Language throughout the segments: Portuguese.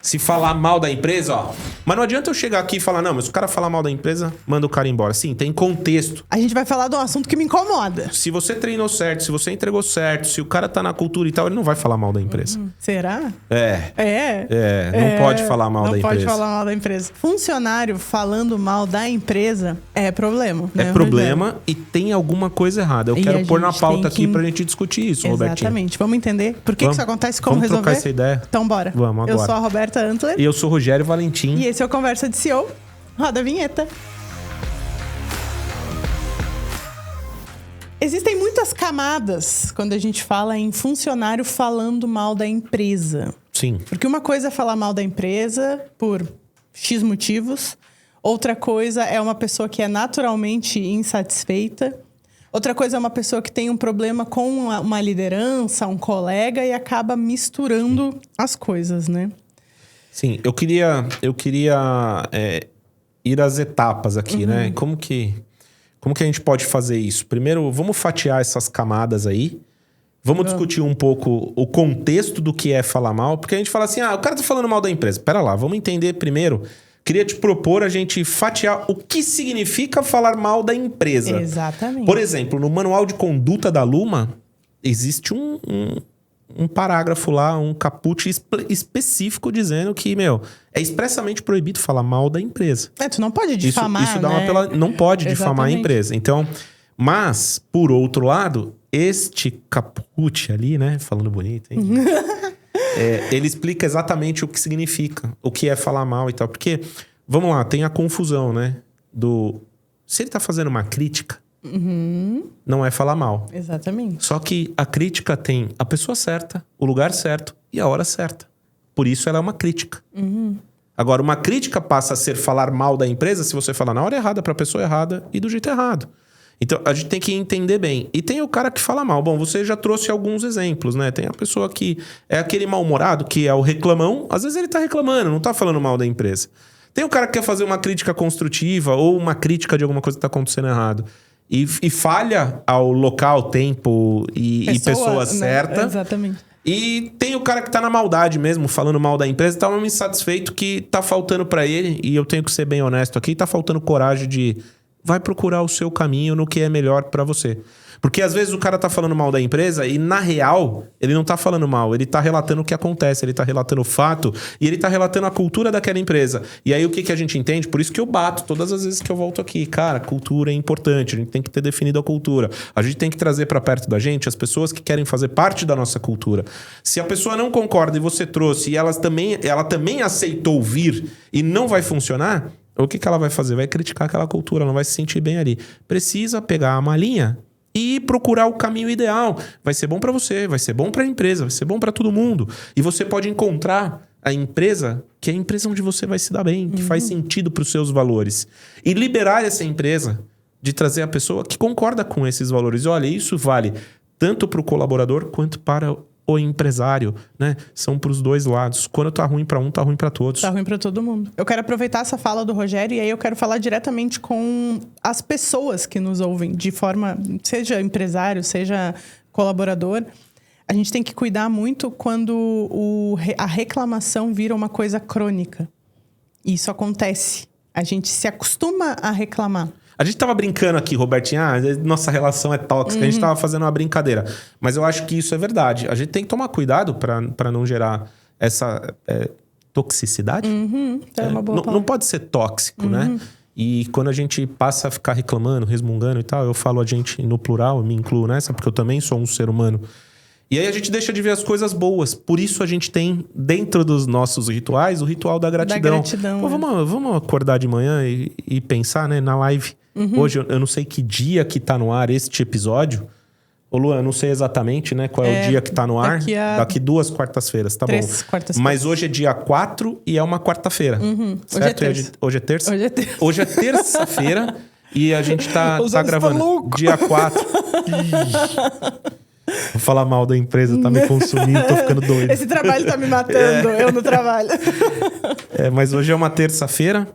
Se falar mal da empresa, ó. Mas não adianta eu chegar aqui e falar, não, mas se o cara falar mal da empresa, manda o cara embora. Sim, tem contexto. A gente vai falar de um assunto que me incomoda. Se você treinou certo, se você entregou certo, se o cara tá na cultura e tal, ele não vai falar mal da empresa. Será? Não pode falar mal da empresa. Não pode falar mal da empresa. Funcionário falando mal da empresa é problema. É problema e tem alguma coisa errada. Eu quero pôr na pauta aqui pra gente discutir isso, Robertinho. Exatamente. Vamos entender por que isso acontece, como resolver? Vamos trocar essa ideia? Então bora. Vamos agora. Eu sou a Roberta Antler. E eu sou o Rogério Valentim. E esse é o Conversa de CEO. Roda a vinheta. Existem muitas camadas quando a gente fala em funcionário falando mal da empresa. Sim. Porque uma coisa é falar mal da empresa por X motivos. Outra coisa é uma pessoa que é naturalmente insatisfeita. Outra coisa é uma pessoa que tem um problema com uma liderança, um colega e acaba misturando as coisas, né? Sim, eu queria ir às etapas aqui, né? Como que a gente pode fazer isso? Primeiro, vamos fatiar essas camadas aí. Vamos discutir um pouco o contexto do que é falar mal. Porque a gente fala assim, o cara tá falando mal da empresa. Pera lá, vamos entender primeiro. Queria te propor a gente fatiar o que significa falar mal da empresa. Exatamente. Por exemplo, no manual de conduta da Luma, existe um parágrafo lá, um caput específico dizendo que, é expressamente proibido falar mal da empresa. Tu não pode difamar, isso dá não pode difamar a empresa. Então, mas, por outro lado, este caput ali, né, falando bonito, hein? Ele explica exatamente o que significa, o que é falar mal e tal. Porque, vamos lá, tem a confusão, né? Se ele tá fazendo uma crítica, não é falar mal. Exatamente. Só que a crítica tem a pessoa certa, o lugar certo e a hora certa. Por isso ela é uma crítica. Agora, uma crítica passa a ser falar mal da empresa se você falar na hora errada, pra pessoa errada e do jeito errado. Então, a gente tem que entender bem. E tem o cara que fala mal. Bom, você já trouxe alguns exemplos, né? Tem a pessoa que é aquele mal-humorado, que é o reclamão. Às vezes ele tá reclamando, não tá falando mal da empresa. Tem o cara que quer fazer uma crítica construtiva ou uma crítica de alguma coisa que tá acontecendo errado. E falha ao local, tempo e pessoa certa. Exatamente. E tem o cara que tá na maldade mesmo, falando mal da empresa, tá um insatisfeito que tá faltando pra ele, e eu tenho que ser bem honesto aqui, tá faltando coragem de... Vai procurar o seu caminho no que é melhor pra você. Porque às vezes o cara tá falando mal da empresa e, na real, ele não tá falando mal. Ele tá relatando o que acontece, ele tá relatando o fato e ele tá relatando a cultura daquela empresa. E aí o que a gente entende? Por isso que eu bato todas as vezes que eu volto aqui. Cara, cultura é importante, a gente tem que ter definido a cultura. A gente tem que trazer pra perto da gente as pessoas que querem fazer parte da nossa cultura. Se a pessoa não concorda e você trouxe e ela também aceitou vir e não vai funcionar... O que ela vai fazer? Vai criticar aquela cultura, ela não vai se sentir bem ali. Precisa pegar a malinha e procurar o caminho ideal. Vai ser bom pra você, vai ser bom pra empresa, vai ser bom pra todo mundo. E você pode encontrar a empresa que é a empresa onde você vai se dar bem, que faz sentido pros seus valores. E liberar essa empresa de trazer a pessoa que concorda com esses valores. E olha, isso vale tanto pro colaborador quanto para o empresário, né? São pros dois lados. Quando tá ruim pra um, tá ruim pra todos. Tá ruim pra todo mundo. Eu quero aproveitar essa fala do Rogério e aí eu quero falar diretamente com as pessoas que nos ouvem, de forma, seja empresário, seja colaborador. A gente tem que cuidar muito quando a reclamação vira uma coisa crônica. Isso acontece. A gente se acostuma a reclamar. A gente tava brincando aqui, Robertinho, nossa relação é tóxica, a gente tava fazendo uma brincadeira. Mas eu acho que isso é verdade. A gente tem que tomar cuidado pra não gerar essa toxicidade. É uma boa não pode ser tóxico, né? E quando a gente passa a ficar reclamando, resmungando e tal, eu falo a gente no plural, eu me incluo nessa, porque eu também sou um ser humano. E aí a gente deixa de ver as coisas boas. Por isso a gente tem, dentro dos nossos rituais, o ritual da gratidão. Da gratidão. Pô, vamos acordar de manhã e pensar, né, na live. Hoje, eu não sei que dia que tá no ar este episódio. Ô, Luan, eu não sei exatamente, né, qual é o dia que tá no ar. Daqui 2 quartas-feiras, tá 3 bom. quartas-feiras. Mas hoje é dia 4 e é uma quarta-feira. Certo? Hoje é terça. Hoje é terça? Hoje é terça-feira e a gente tá gravando dia 4. Vou falar mal da empresa, tá me consumindo, tô ficando doido. Esse trabalho tá me matando, eu no trabalho. Mas hoje é uma terça-feira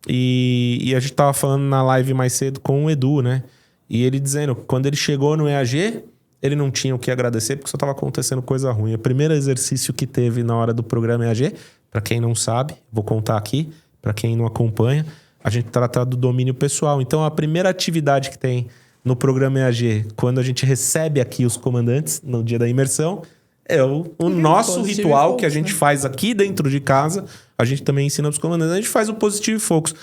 e a gente tava falando na live mais cedo com o Edu, né? E ele dizendo que quando ele chegou no EAG, ele não tinha o que agradecer porque só tava acontecendo coisa ruim. O primeiro exercício que teve na hora do programa EAG, Para quem não sabe, vou contar aqui, para quem não acompanha, a gente trata do domínio pessoal. Então, a primeira atividade que tem no programa EAG, quando a gente recebe aqui os comandantes no dia da imersão, é o nosso ritual que a gente faz aqui dentro de casa. A gente também ensina os comandantes. A gente faz o Positive Focus.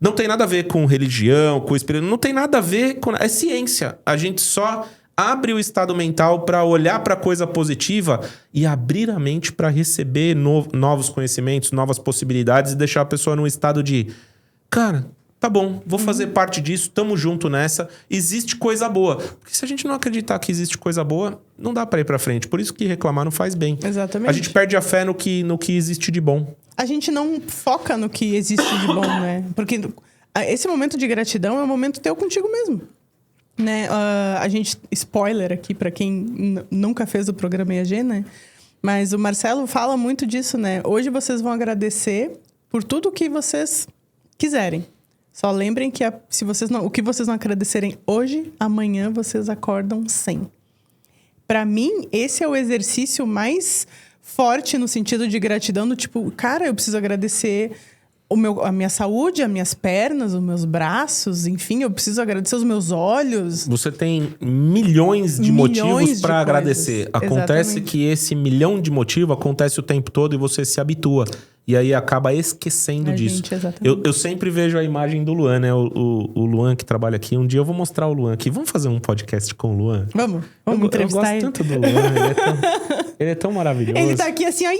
Não tem nada a ver com religião, com espírito. Não tem nada a ver com... É ciência. A gente só abre o estado mental para olhar para a coisa positiva e abrir a mente para receber novos conhecimentos, novas possibilidades e deixar a pessoa num estado de... Cara, tá bom, vou fazer parte disso, tamo junto nessa. Existe coisa boa. Porque se a gente não acreditar que existe coisa boa, não dá para ir para frente. Por isso que reclamar não faz bem. Exatamente. A gente perde a fé no que existe de bom. A gente não foca no que existe de bom, né? Porque esse momento de gratidão é um momento teu contigo mesmo. Né? A gente, spoiler aqui para quem nunca fez o programa EAG, né? Mas o Marcelo fala muito disso, né? Hoje vocês vão agradecer por tudo que vocês quiserem. Só lembrem que o que vocês não agradecerem hoje, amanhã vocês acordam sem. Para mim, esse é o exercício mais forte no sentido de gratidão, do tipo, cara, eu preciso agradecer a minha saúde, as minhas pernas, os meus braços, enfim, eu preciso agradecer os meus olhos. Você tem milhões de motivos para agradecer. Acontece Exatamente. que esse milhão de motivos acontece o tempo todo e você se habitua. E aí acaba esquecendo disso. Eu sempre vejo a imagem do Luan, né? O Luan que trabalha aqui. Um dia eu vou mostrar o Luan aqui. Vamos fazer um podcast com o Luan? Vamos entrevistar ele. Eu gosto tanto do Luan. Ele é tão maravilhoso. Ele tá aqui assim, aí.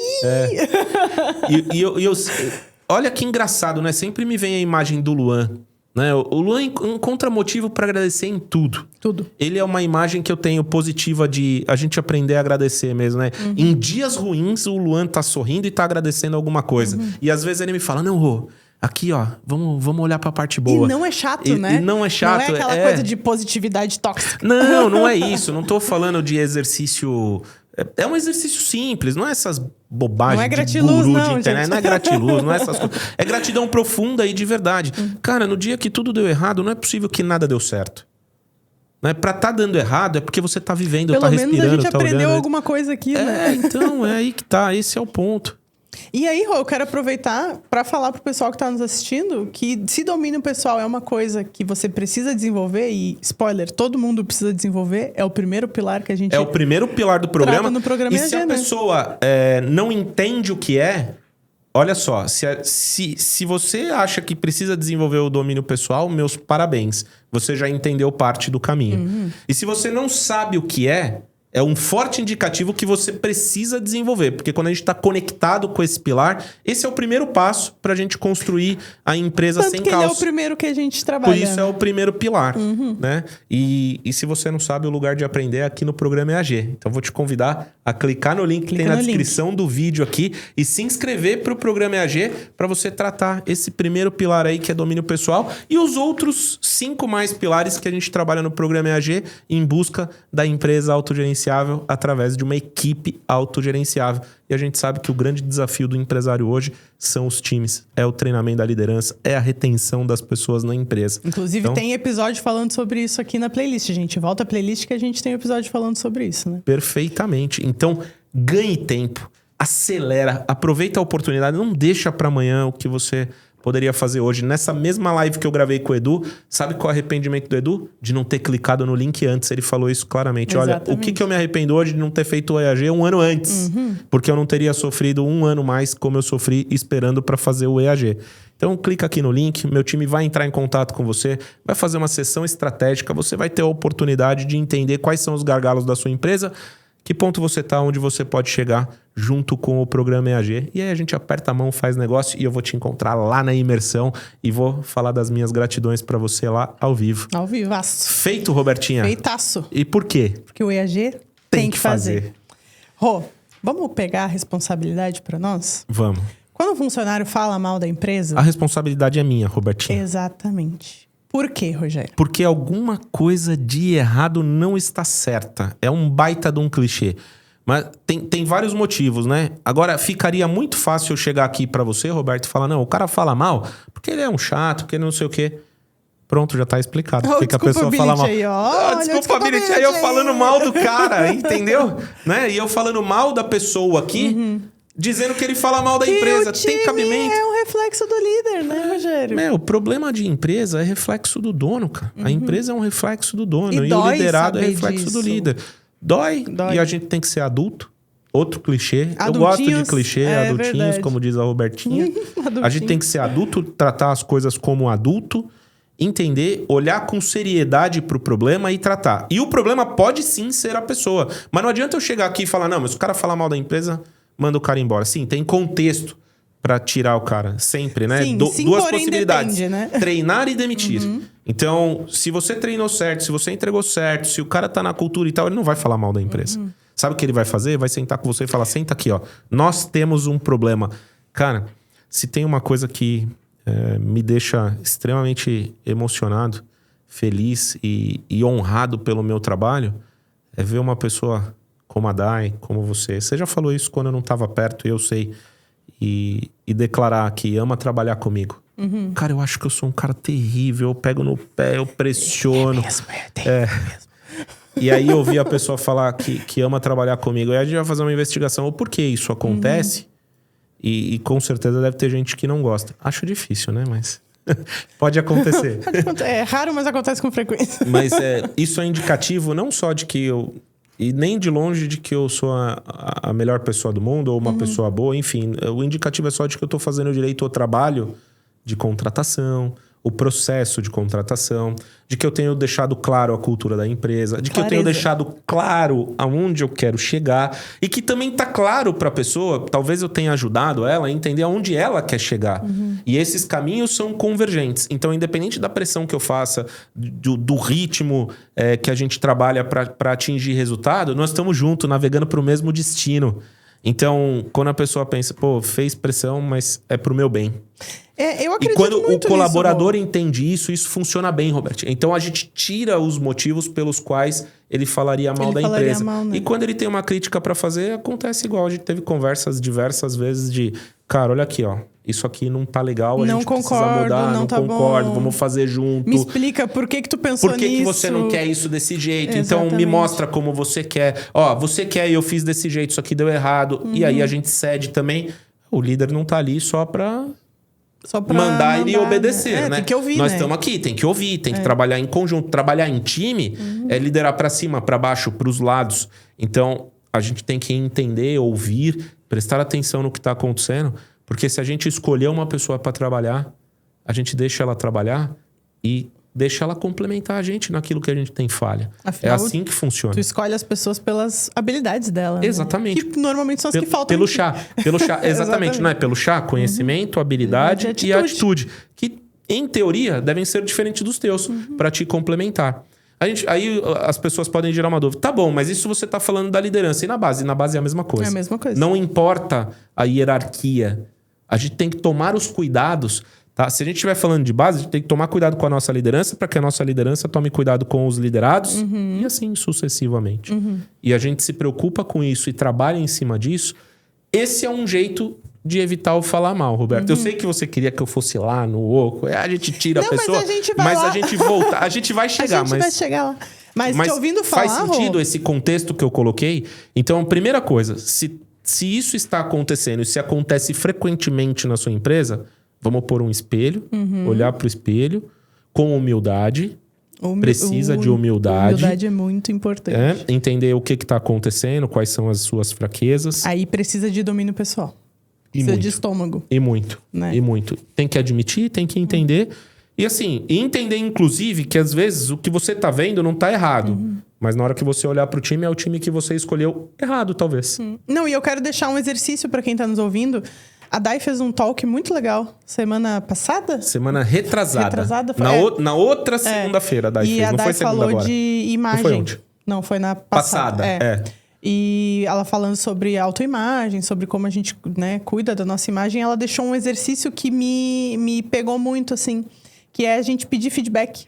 Olha que engraçado, né? Sempre me vem a imagem do Luan. Né? O Luan encontra motivo para agradecer em tudo. Tudo. Ele é uma imagem que eu tenho positiva de a gente aprender a agradecer mesmo, né? Em dias ruins, o Luan tá sorrindo e tá agradecendo alguma coisa. E às vezes ele me fala, não, Rô, aqui, ó, vamos olhar pra parte boa. E não é chato, né? E não é chato. Não é aquela coisa de positividade tóxica. Não é isso. Não tô falando de exercício... É um exercício simples, não é essas bobagens não é gratiluz, de guru não, de internet. gente. Não é gratiluz, não é essas coisas. É gratidão profunda e de verdade. Cara, no dia que tudo deu errado, não é possível que nada deu certo. Né? Pra tá dando errado é porque você tá vivendo, tá respirando, tá olhando. Pelo menos a gente aprendeu alguma coisa aqui, né? Então, é aí que tá. Esse é o ponto. E aí, Rô, eu quero aproveitar para falar pro pessoal que tá nos assistindo que se domínio pessoal é uma coisa que você precisa desenvolver, e spoiler, todo mundo precisa desenvolver, é o primeiro pilar que a gente... É o primeiro pilar do programa. No programa e se a pessoa não entende o que é, olha só, se você acha que precisa desenvolver o domínio pessoal, meus parabéns. Você já entendeu parte do caminho. E se você não sabe o que é um forte indicativo que você precisa desenvolver. Porque quando a gente está conectado com esse pilar, esse é o primeiro passo para a gente construir a empresa sem caos. Ele é o primeiro que a gente trabalha. Por isso é o primeiro pilar, né? E se você não sabe, o lugar de aprender é aqui no programa EAG. Então, vou te convidar a clicar no link que tem na descrição do vídeo aqui e se inscrever para o programa EAG para você tratar esse primeiro pilar aí, que é domínio pessoal, e os outros 5 mais pilares que a gente trabalha no programa EAG em busca da empresa autogerenciável através de uma equipe autogerenciável. E a gente sabe que o grande desafio do empresário hoje são os times. É o treinamento da liderança, é a retenção das pessoas na empresa. Inclusive, então, tem episódio falando sobre isso aqui na playlist, gente. Volta a playlist que a gente tem episódio falando sobre isso, né? Perfeitamente. Então, ganhe tempo, acelera, aproveita a oportunidade, não deixa para amanhã o que você poderia fazer hoje. Nessa mesma live que eu gravei com o Edu, sabe qual é o arrependimento do Edu? De não ter clicado no link antes. Ele falou isso claramente. Exatamente. Olha, o que eu me arrependo hoje de não ter feito o EAG um ano antes? Porque eu não teria sofrido um ano mais como eu sofri esperando para fazer o EAG. Então, clica aqui no link, meu time vai entrar em contato com você, vai fazer uma sessão estratégica, você vai ter a oportunidade de entender quais são os gargalos da sua empresa, que ponto você está, onde você pode chegar junto com o programa EAG. E aí a gente aperta a mão, faz negócio e eu vou te encontrar lá na imersão e vou falar das minhas gratidões para você lá ao vivo. Ao vivaço. Feito, Robertinha? Feitaço. E por quê? Porque o EAG tem que fazer. Rô, vamos pegar a responsabilidade para nós? Vamos. Quando o funcionário fala mal da empresa... A responsabilidade é minha, Robertinha. Exatamente. Por quê, Rogério? Porque alguma coisa de errado não está certa. É um baita de um clichê. Mas tem vários motivos, né? Agora, ficaria muito fácil eu chegar aqui pra você, Roberto, e falar, não, o cara fala mal porque ele é um chato, porque não sei o quê. Pronto, já tá explicado. Porque a pessoa fala mal. Aí, ó. Desculpability aí eu falando mal do cara, entendeu? Né? E eu falando mal da pessoa aqui... dizendo que ele fala mal da empresa. Tem cabimento? É um reflexo do líder, né, Rogério? O problema de empresa é reflexo do dono, cara. A empresa é um reflexo do dono. E o dói liderado é saber reflexo disso. do líder. Dói. E a gente tem que ser adulto. Outro clichê. Eu gosto de clichê, adultinhos, verdade. como diz a Robertinha. A gente tem que ser adulto, tratar as coisas como adulto, entender, olhar com seriedade pro problema e tratar. E o problema pode sim ser a pessoa. Mas não adianta eu chegar aqui e falar, não, mas se o cara falar mal da empresa, manda o cara embora. Sim, tem contexto pra tirar o cara. Sempre, né? Sim, Duas possibilidades. Depende, né? Treinar e demitir. Então, se você treinou certo, se você entregou certo, se o cara tá na cultura e tal, ele não vai falar mal da empresa. Sabe o que ele vai fazer? Vai sentar com você e falar, senta aqui, ó. Nós temos um problema. Cara, se tem uma coisa que me deixa extremamente emocionado, feliz e honrado pelo meu trabalho, é ver uma pessoa como a Dai, como você. Você já falou isso quando eu não estava perto, eu sei. E declarar que ama trabalhar comigo. Cara, eu acho que eu sou um cara terrível. Eu pego no pé, eu pressiono. Mesmo. E aí eu ouvi a pessoa falar que ama trabalhar comigo. E aí a gente vai fazer uma investigação. O porquê isso acontece. E com certeza deve ter gente que não gosta. Acho difícil, né? Mas pode acontecer. É raro, mas acontece com frequência. Mas isso é indicativo não só de que eu... E nem de longe de que eu sou a melhor pessoa do mundo ou uma pessoa boa. Enfim, o indicativo é só de que eu estou fazendo direito ao trabalho de contratação, o processo de contratação, de que eu tenho deixado claro a cultura da empresa, de que eu tenho deixado claro aonde eu quero chegar e que também tá claro para a pessoa, talvez eu tenha ajudado ela a entender aonde ela quer chegar. E esses caminhos são convergentes. Então, independente da pressão que eu faça, do ritmo que a gente trabalha para atingir resultado, nós estamos juntos, navegando para o mesmo destino. Então, quando a pessoa pensa, pô, fez pressão, mas é pro meu bem. Eu acredito e quando muito o colaborador nisso, entende isso funciona bem, Roberto. Então a gente tira os motivos pelos quais ele falaria mal da empresa. Né? E quando ele tem uma crítica para fazer, acontece igual. A gente teve conversas diversas vezes de, cara, olha aqui, ó. Isso aqui não tá legal, a gente precisa mudar, não tá concordo, bom. Vamos fazer junto. Me explica por que tu pensou nisso. Por que você não quer isso desse jeito? Exatamente. Então me mostra como você quer. Ó, você quer e eu fiz desse jeito, isso aqui deu errado. E aí a gente cede também. O líder não tá ali só pra mandar ele obedecer, né? Tem que ouvir, Nós estamos aqui, tem que ouvir, tem que trabalhar em conjunto. Trabalhar em time é liderar pra cima, pra baixo, pros lados. Então, a gente tem que entender, ouvir, prestar atenção no que tá acontecendo. Porque se a gente escolher uma pessoa pra trabalhar, a gente deixa ela trabalhar e deixa ela complementar a gente naquilo que a gente tem falha. Afinal, é assim que funciona. Tu escolhe as pessoas pelas habilidades dela. Exatamente. Né? Que normalmente são as que faltam. Pelo chá. Exatamente. Não é pelo chá? Conhecimento, habilidade e atitude. Que, em teoria, devem ser diferentes dos teus, para te complementar. Aí as pessoas podem gerar uma dúvida. Tá bom, mas isso você tá falando da liderança. E na base? Na base é a mesma coisa. É a mesma coisa. Não importa a hierarquia. A gente tem que tomar os cuidados. Tá? Se a gente estiver falando de base, a gente tem que tomar cuidado com a nossa liderança para que a nossa liderança tome cuidado com os liderados e assim sucessivamente. E a gente se preocupa com isso e trabalha em cima disso. Esse é um jeito de evitar o falar mal, Roberto. Eu sei que você queria que eu fosse lá no oco. A gente tira a pessoa, mas a gente volta. A gente vai chegar. Vai chegar lá. Mas te ouvindo falar, faz sentido esse contexto que eu coloquei? Então, primeira coisa, se isso está acontecendo e se acontece frequentemente na sua empresa... Vamos pôr um espelho, olhar para o espelho, com humildade. Precisa de humildade. Humildade é muito importante. Entender o que está acontecendo, quais são as suas fraquezas. Aí precisa de domínio pessoal. Precisa de estômago. E muito. Né? E muito. Tem que admitir, tem que entender. E assim, entender inclusive que às vezes o que você está vendo não está errado. Mas na hora que você olhar para o time, é o time que você escolheu errado, talvez. Não, e eu quero deixar um exercício para quem está nos ouvindo. A Dai fez um talk muito legal semana passada? Semana retrasada. Foi, na outra segunda-feira a Dai fez. E a Dai falou agora. de imagem. Não foi ontem? Não, foi na passada. E ela falando sobre autoimagem, sobre como a gente, né, cuida da nossa imagem. Ela deixou um exercício que me pegou muito, assim. Que é a gente pedir feedback.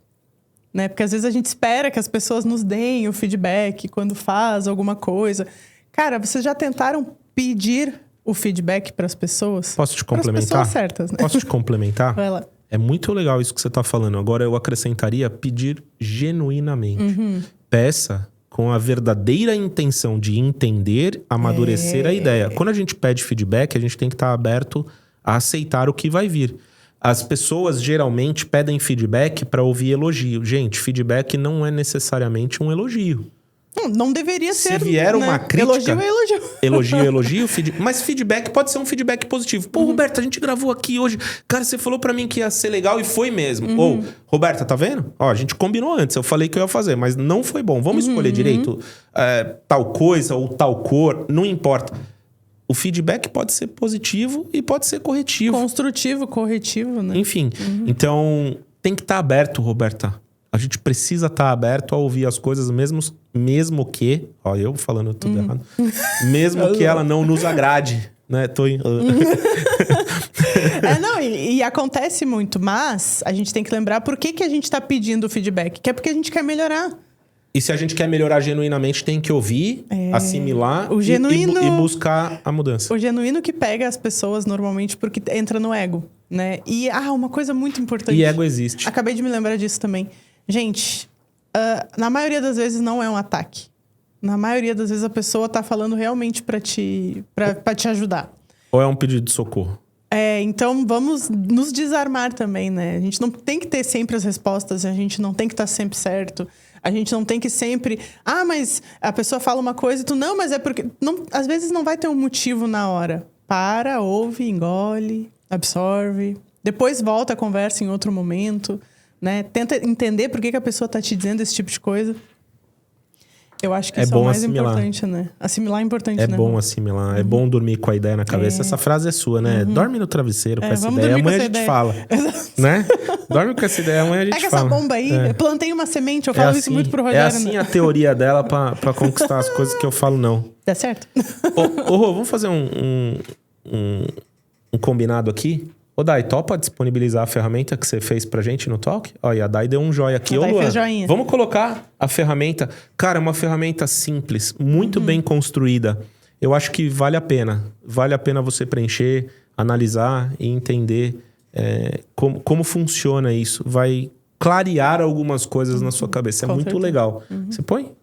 Né? Porque às vezes a gente espera que as pessoas nos deem o feedback quando faz alguma coisa. Cara, vocês já tentaram pedir o feedback para as pessoas? Posso te complementar? Para as pessoas certas, né? Posso te complementar? Vai lá. É muito legal isso que você está falando. Agora eu acrescentaria pedir genuinamente. Peça com a verdadeira intenção de entender, amadurecer a ideia. Quando a gente pede feedback, a gente tem que estar aberto a aceitar o que vai vir. As pessoas geralmente pedem feedback para ouvir elogio. Gente, feedback não é necessariamente um elogio. Não deveria ser. Se vier uma crítica... Elogio é elogio. Elogio, mas feedback pode ser um feedback positivo. Pô, Roberta, a gente gravou aqui hoje. Cara, você falou pra mim que ia ser legal e foi mesmo. Ou, Roberta, tá vendo? Ó, a gente combinou antes, eu falei que eu ia fazer, mas não foi bom. Vamos escolher direito tal coisa ou tal cor, não importa. O feedback pode ser positivo e pode ser corretivo. Construtivo, corretivo, né? Enfim, então tem que estar aberto, Roberta. A gente precisa estar aberto a ouvir as coisas mesmo que... Ó, eu falando tudo errado. Mesmo que ela não nos agrade, né? E acontece muito, mas a gente tem que lembrar por que a gente está pedindo o feedback. Que é porque a gente quer melhorar. E se a gente quer melhorar genuinamente, tem que ouvir, assimilar o genuíno, e buscar a mudança. O genuíno que pega as pessoas normalmente porque entra no ego, né? E, uma coisa muito importante. E ego existe. Acabei de me lembrar disso também. Gente, na maioria das vezes não é um ataque. Na maioria das vezes a pessoa tá falando realmente pra te ajudar. Ou é um pedido de socorro. Então vamos nos desarmar também, né? A gente não tem que ter sempre as respostas, a gente não tem que estar sempre certo. A gente não tem que sempre... mas a pessoa fala uma coisa e tu... Não, mas é porque... Não, às vezes não vai ter um motivo na hora. Para, ouve, engole, absorve. Depois volta a conversa em outro momento, né? Tenta entender por que a pessoa tá te dizendo esse tipo de coisa. Eu acho que isso é o mais importante, né? Assimilar é importante, né? É bom assimilar. É bom dormir com a ideia na cabeça. Essa frase é sua, né? Dorme no travesseiro com essa ideia. Amanhã a gente fala. Né? Dorme com essa ideia. Amanhã a gente fala. Essa bomba aí, eu plantei uma semente. Eu falo isso muito pro Rogério. É assim a teoria dela pra conquistar as coisas que eu falo não. Dá certo? Rô, vamos fazer um combinado aqui? Ô, Dai, topa disponibilizar a ferramenta que você fez pra gente no Talk? Olha, a Dai deu um joia aqui. A Dai fez joinha. Vamos colocar a ferramenta. Cara, é uma ferramenta simples, muito bem construída. Eu acho que vale a pena. Vale a pena você preencher, analisar e entender como funciona isso. Vai clarear algumas coisas na sua cabeça. É Com muito certeza. Legal. Você põe,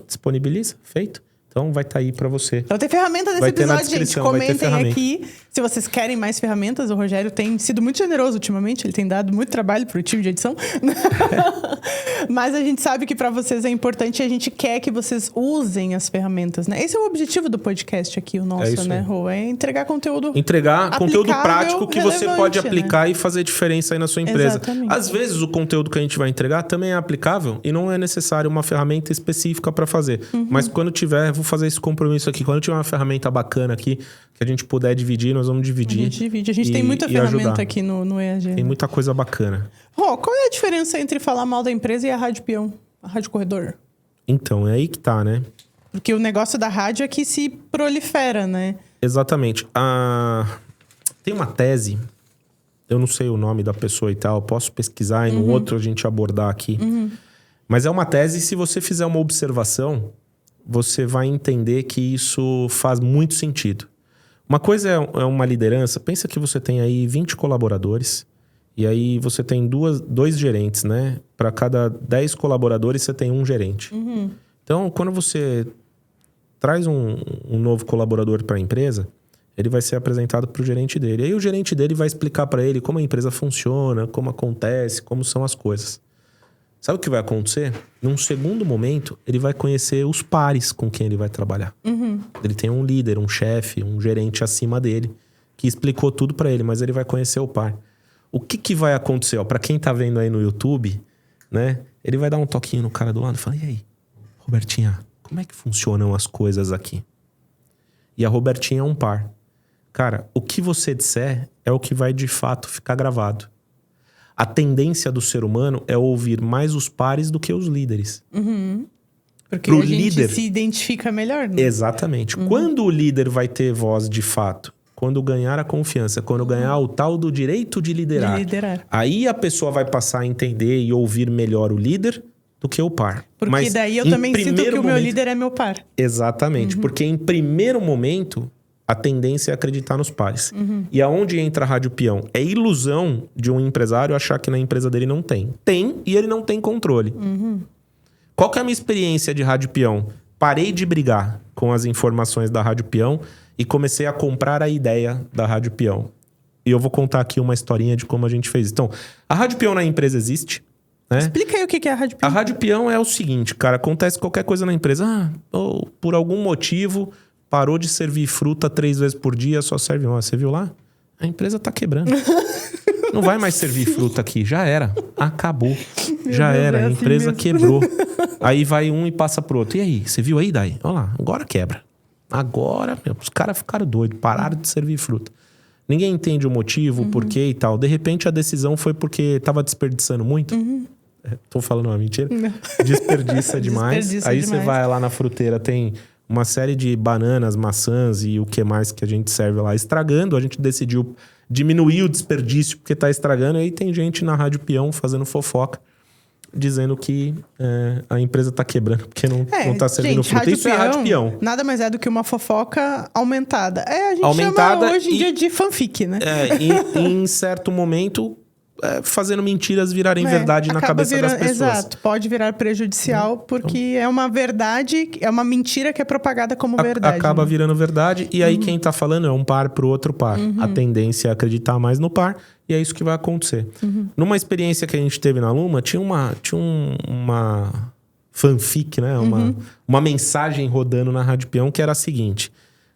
disponibiliza, feito. Então vai estar aí pra você. Então tem ferramenta nesse episódio, gente. Comentem aqui se vocês querem mais ferramentas. O Rogério tem sido muito generoso ultimamente. Ele tem dado muito trabalho pro time de edição. Mas a gente sabe que pra vocês é importante e a gente quer que vocês usem as ferramentas, né? Esse é o objetivo do podcast aqui, o nosso, né, Rô? É entregar conteúdo conteúdo prático que você pode aplicar, né? E fazer diferença aí na sua empresa. Exatamente. Às vezes o conteúdo que a gente vai entregar também é aplicável e não é necessário uma ferramenta específica pra fazer. Mas quando tiver, vou fazer esse compromisso aqui. Quando tiver uma ferramenta bacana aqui, que a gente puder dividir, nós vamos dividir. A gente divide. A gente tem muita ferramenta ajudar. Aqui no EAG. Tem muita coisa bacana. Rô, qual é a diferença entre falar mal da empresa e a Rádio Peão? A Rádio Corredor? Então, é aí que tá, né? Porque o negócio da rádio é que se prolifera, né? Exatamente. Tem uma tese, eu não sei o nome da pessoa e tal, posso pesquisar e no outro a gente abordar aqui. Mas é uma tese, se você fizer uma observação, você vai entender que isso faz muito sentido. Uma coisa é uma liderança, pensa que você tem aí 20 colaboradores e aí você tem dois gerentes, né? Para cada 10 colaboradores você tem um gerente. Então, quando você traz um novo colaborador para a empresa, ele vai ser apresentado para o gerente dele. Aí o gerente dele vai explicar para ele como a empresa funciona, como acontece, como são as coisas. Sabe o que vai acontecer? Num segundo momento, ele vai conhecer os pares com quem ele vai trabalhar. Ele tem um líder, um chefe, um gerente acima dele, que explicou tudo para ele, mas ele vai conhecer o par. O que vai acontecer? Para quem tá vendo aí no YouTube, né? Ele vai dar um toquinho no cara do lado e falar, e aí, Robertinha, como é que funcionam as coisas aqui? E a Robertinha é um par. Cara, o que você disser é o que vai de fato ficar gravado. A tendência do ser humano é ouvir mais os pares do que os líderes. Porque a gente se identifica melhor, né? Exatamente. Quando o líder vai ter voz de fato? Quando ganhar a confiança, quando ganhar o tal do direito de liderar. Aí a pessoa vai passar a entender e ouvir melhor o líder do que o par. Porque mas daí eu também sinto que o meu líder é meu par. Exatamente. Porque em primeiro momento, a tendência é acreditar nos pares. E aonde entra a Rádio Peão? É ilusão de um empresário achar que na empresa dele não tem. Tem, e ele não tem controle. Qual que é a minha experiência de Rádio Peão? Parei de brigar com as informações da Rádio Peão e comecei a comprar a ideia da Rádio Peão. E eu vou contar aqui uma historinha de como a gente fez. Então, a Rádio Peão na empresa existe, né? Explica aí o que é a Rádio Peão. A Rádio Peão é o seguinte, cara, acontece qualquer coisa na empresa. Ou por algum motivo, parou de servir fruta 3 vezes por dia, só serve uma. Você viu lá? A empresa tá quebrando. Não vai mais servir fruta aqui. Já era. Acabou. Já era. A empresa quebrou. Aí vai um e passa pro outro. E aí? Você viu aí, Dai? Olha lá. Agora quebra. Agora, os caras ficaram doidos. Pararam de servir fruta. Ninguém entende o motivo, o porquê e tal. De repente, a decisão foi porque tava desperdiçando muito. Tô falando uma mentira? Não. Desperdiça demais. Aí você vai lá na fruteira, tem uma série de bananas, maçãs e o que mais que a gente serve lá estragando. A gente decidiu diminuir o desperdício porque tá estragando. E aí tem gente na Rádio Peão fazendo fofoca, dizendo que a empresa tá quebrando porque não tá servindo fruta. Isso é a Rádio Peão. Nada mais é do que uma fofoca aumentada. A gente chama hoje em dia de fanfic, né? E em certo momento, fazendo mentiras virarem verdade na cabeça das pessoas. Exato. Pode virar prejudicial porque é uma verdade, é uma mentira que é propagada como verdade. Acaba virando verdade. E aí quem tá falando é um par pro outro par. A tendência é acreditar mais no par. E é isso que vai acontecer. Numa experiência que a gente teve na Luma, tinha uma fanfic, né? Uma mensagem rodando na Rádio Peão que era a seguinte.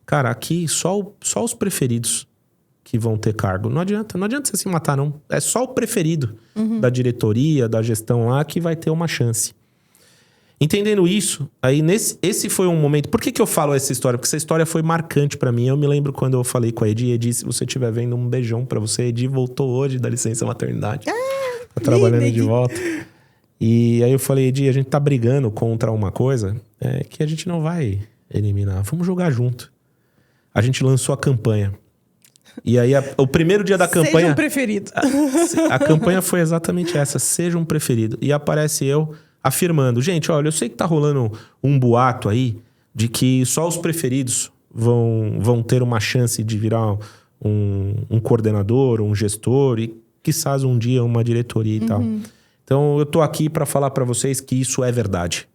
Cara, aqui só os preferidos que vão ter cargo. Não adianta você se matar, não. É só o preferido da diretoria, da gestão lá, que vai ter uma chance. Entendendo isso, aí esse foi um momento... Por que eu falo essa história? Porque essa história foi marcante pra mim. Eu me lembro quando eu falei com a Edi, se você estiver vendo, um beijão pra você. Edi voltou hoje da licença maternidade. Tá trabalhando de volta. E aí eu falei, Edi, a gente tá brigando contra uma coisa que a gente não vai eliminar. Vamos jogar junto. A gente lançou a campanha. E aí, o primeiro dia da campanha... Seja um preferido. A campanha foi exatamente essa. Seja um preferido. E aparece eu afirmando. Gente, olha, eu sei que tá rolando um boato aí de que só os preferidos vão ter uma chance de virar um coordenador, um gestor e, quizás, um dia uma diretoria e tal. Então, eu tô aqui para falar para vocês que isso é verdade.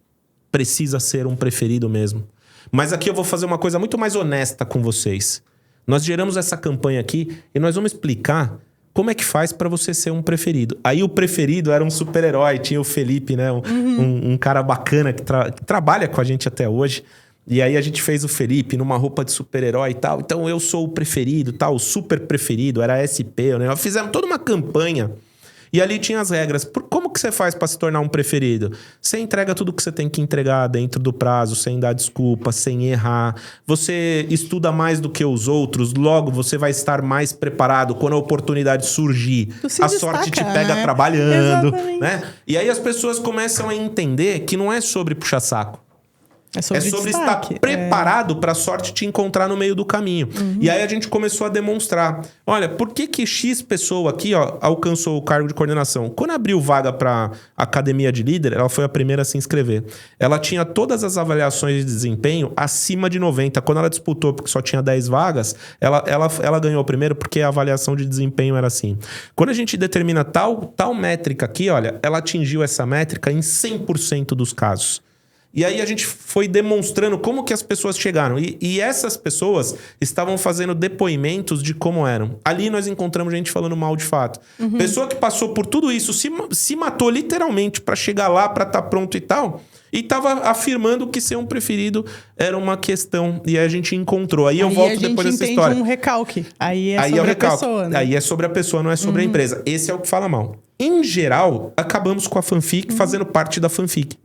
Precisa ser um preferido mesmo. Mas aqui eu vou fazer uma coisa muito mais honesta com vocês. Nós geramos essa campanha aqui e nós vamos explicar como é que faz para você ser um preferido. Aí o preferido era um super-herói, tinha o Felipe, né? Um cara bacana que trabalha com a gente até hoje. E aí a gente fez o Felipe numa roupa de super-herói e tal. Então eu sou o preferido, tal, o super preferido, era SP, né? Fizemos toda uma campanha. E ali tinha as regras. Como que você faz para se tornar um preferido? Você entrega tudo que você tem que entregar dentro do prazo, sem dar desculpa, sem errar. Você estuda mais do que os outros, logo você vai estar mais preparado quando a oportunidade surgir. A sorte te pega trabalhando, né? E aí as pessoas começam a entender que não é sobre puxar saco. É sobre estar preparado para a sorte te encontrar no meio do caminho. E aí a gente começou a demonstrar. Olha, por que X pessoa aqui alcançou o cargo de coordenação? Quando abriu vaga para academia de líder, ela foi a primeira a se inscrever. Ela tinha todas as avaliações de desempenho acima de 90. Quando ela disputou, porque só tinha 10 vagas, ela ganhou primeiro porque a avaliação de desempenho era assim. Quando a gente determina tal métrica aqui, olha, ela atingiu essa métrica em 100% dos casos. E aí a gente foi demonstrando como que as pessoas chegaram. E essas pessoas estavam fazendo depoimentos de como eram. Ali nós encontramos gente falando mal de fato. Pessoa que passou por tudo isso, se matou literalmente para chegar lá, para estar pronto e tal. E tava afirmando que ser um preferido era uma questão. E aí a gente encontrou. Aí eu volto depois dessa história. Aí um recalque. Aí é sobre a pessoa, né? Aí é sobre a pessoa, não é sobre a empresa. Esse é o que fala mal. Em geral, acabamos com a fanfic fazendo parte da fanfic.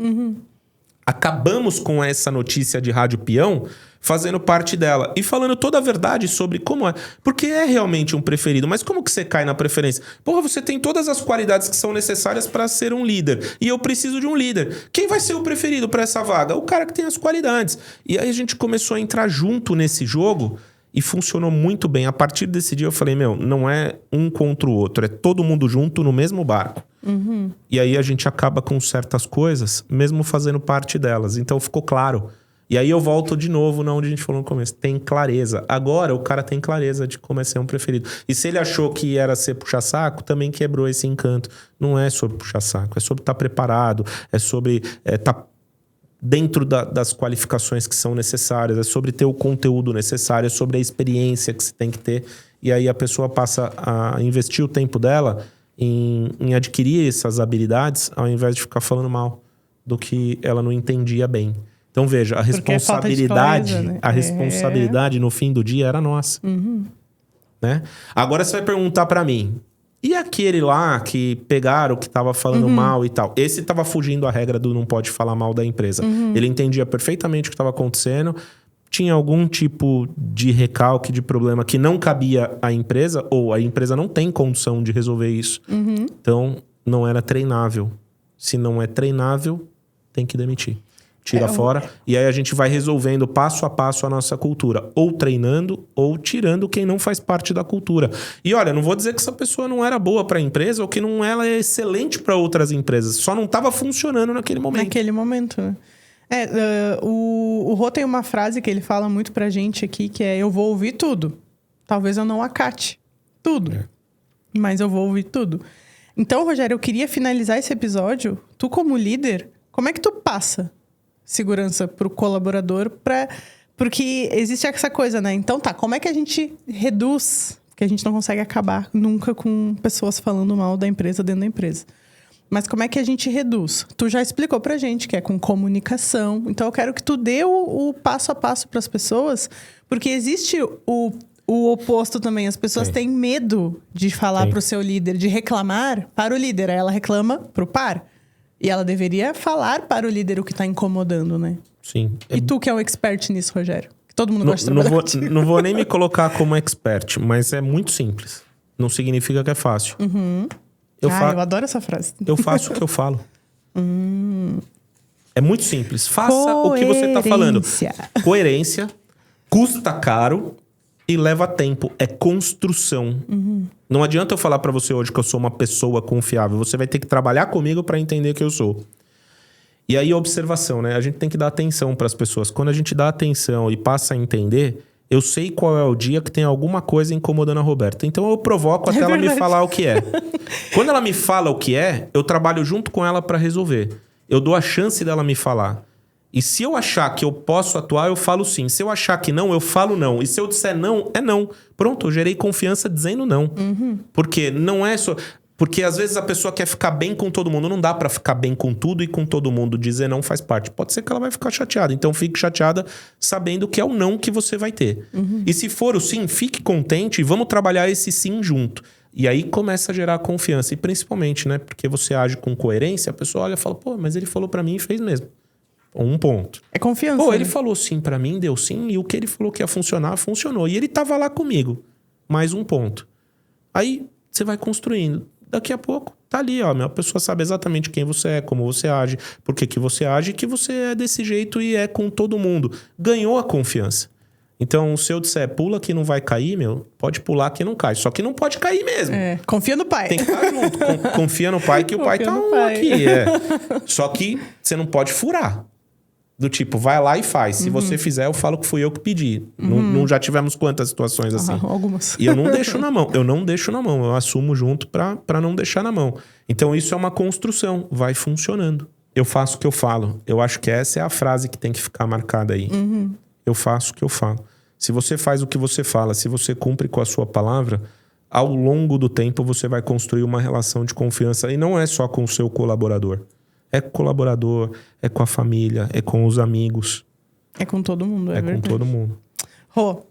Acabamos com essa notícia de Rádio Peão fazendo parte dela. E falando toda a verdade sobre como é. Porque é realmente um preferido. Mas como que você cai na preferência? Porra, você tem todas as qualidades que são necessárias para ser um líder. E eu preciso de um líder. Quem vai ser o preferido para essa vaga? O cara que tem as qualidades. E aí a gente começou a entrar junto nesse jogo. E funcionou muito bem. A partir desse dia eu falei, não é um contra o outro. É todo mundo junto no mesmo barco. E aí a gente acaba com certas coisas, mesmo fazendo parte delas. Então ficou claro. E aí eu volto de novo na onde a gente falou no começo. Tem clareza. Agora o cara tem clareza de como é ser um preferido. E se ele achou que era ser puxa-saco, também quebrou esse encanto. Não é sobre puxar-saco. É sobre estar preparado. É sobre estar dentro das qualificações que são necessárias, é sobre ter o conteúdo necessário, é sobre a experiência que você tem que ter. E aí a pessoa passa a investir o tempo dela em adquirir essas habilidades, ao invés de ficar falando mal do que ela não entendia bem. Então, veja, a responsabilidade, clareza, né? a responsabilidade no fim do dia era nossa. Né? Agora você vai perguntar pra mim, e aquele lá que pegaram, que tava falando mal e tal? Esse tava fugindo a regra do não pode falar mal da empresa. Ele entendia perfeitamente o que estava acontecendo, tinha algum tipo de recalque, de problema que não cabia à empresa, ou a empresa não tem condição de resolver isso. Então, não era treinável. Se não é treinável, tem que demitir. Tira fora. E aí a gente vai resolvendo passo a passo a nossa cultura. Ou treinando, ou tirando quem não faz parte da cultura. E olha, não vou dizer que essa pessoa não era boa para a empresa ou que não ela é excelente para outras empresas. Só não estava funcionando naquele momento. Naquele momento, né? O Rô tem uma frase que ele fala muito pra gente aqui, que é: eu vou ouvir tudo. Talvez eu não acate tudo, mas eu vou ouvir tudo. Então, Rogério, eu queria finalizar esse episódio. Tu, como líder, como é que tu passa segurança pro colaborador? Porque existe essa coisa, né? Então tá, como é que a gente reduz? Porque a gente não consegue acabar nunca com pessoas falando mal da empresa dentro da empresa. Mas como é que a gente reduz? Tu já explicou pra gente que é com comunicação. Então eu quero que tu dê o passo a passo pras pessoas, porque existe o oposto também. As pessoas têm medo de falar pro seu líder, de reclamar para o líder. Aí ela reclama pro par. E ela deveria falar para o líder o que tá incomodando, né? Sim. E tu que é um expert nisso, Rogério? Que todo mundo gosta de trabalhar contigo. Não vou nem me colocar como expert, mas é muito simples. Não significa que é fácil. Eu adoro essa frase. Eu faço o que eu falo. É muito simples. Faça o que você tá falando. Coerência. Custa caro e leva tempo. É construção. Não adianta eu falar pra você hoje que eu sou uma pessoa confiável. Você vai ter que trabalhar comigo pra entender que eu sou. E aí, observação, né? A gente tem que dar atenção pras pessoas. Quando a gente dá atenção e passa a entender, eu sei qual é o dia que tem alguma coisa incomodando a Roberta. Então eu provoco até ela me falar o que é. Quando ela me fala o que é, eu trabalho junto com ela pra resolver. Eu dou a chance dela me falar. E se eu achar que eu posso atuar, eu falo sim. Se eu achar que não, eu falo não. E se eu disser não, é não. Pronto, eu gerei confiança dizendo não. Porque não é só... Porque às vezes a pessoa quer ficar bem com todo mundo. Não dá pra ficar bem com tudo e com todo mundo. Dizer não faz parte. Pode ser que ela vai ficar chateada. Então fique chateada sabendo que é o não que você vai ter. E se for o sim, fique contente e vamos trabalhar esse sim junto. E aí começa a gerar confiança. E principalmente, né? Porque você age com coerência, a pessoa olha e fala, pô, mas ele falou pra mim e fez mesmo. Um ponto. É confiança. Pô, ele falou sim pra mim, deu sim. E o que ele falou que ia funcionar, funcionou. E ele tava lá comigo. Mais um ponto. Aí você vai construindo. Daqui a pouco, tá ali, ó. A pessoa sabe exatamente quem você é, como você age, por que você age, que você é desse jeito e é com todo mundo. Ganhou a confiança. Então, se eu disser, pula que não vai cair, pode pular que não cai. Só que não pode cair mesmo. Confia no pai. Tem que estar junto. Confia no pai, que o pai tá aqui. Só que você não pode furar. Do tipo, vai lá e faz. Se você fizer, eu falo que fui eu que pedi. Não já tivemos quantas situações assim? Algumas. E eu não deixo na mão. Eu assumo junto pra não deixar na mão. Então, isso é uma construção. Vai funcionando. Eu faço o que eu falo. Eu acho que essa é a frase que tem que ficar marcada aí. Eu faço o que eu falo. Se você faz o que você fala, se você cumpre com a sua palavra, ao longo do tempo você vai construir uma relação de confiança. E não é só com o seu colaborador. É com o colaborador, é com a família, é com os amigos. É com todo mundo, é verdade. Com todo mundo. Rô.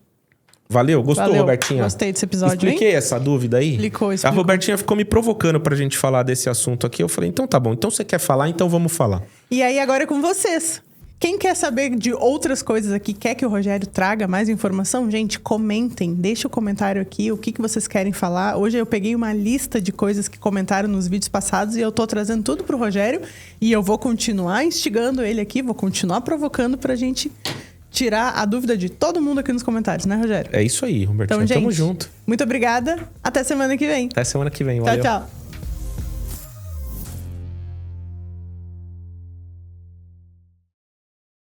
Valeu? Gostou, Robertinha? Gostei desse episódio, Expliquei essa dúvida aí? Explicou. A Robertinha ficou me provocando pra gente falar desse assunto aqui. Eu falei, então tá bom. Então você quer falar? Então vamos falar. E aí agora é com vocês. Quem quer saber de outras coisas aqui, quer que o Rogério traga mais informação? Gente, comentem. Deixa o comentário aqui, o que vocês querem falar. Hoje eu peguei uma lista de coisas que comentaram nos vídeos passados e eu tô trazendo tudo pro Rogério. E eu vou continuar instigando ele aqui, vou continuar provocando pra gente tirar a dúvida de todo mundo aqui nos comentários, né, Rogério? É isso aí, Robertinho. Então, gente, tamo junto. Muito obrigada. Até semana que vem. Até semana que vem. Valeu. Tchau, tchau.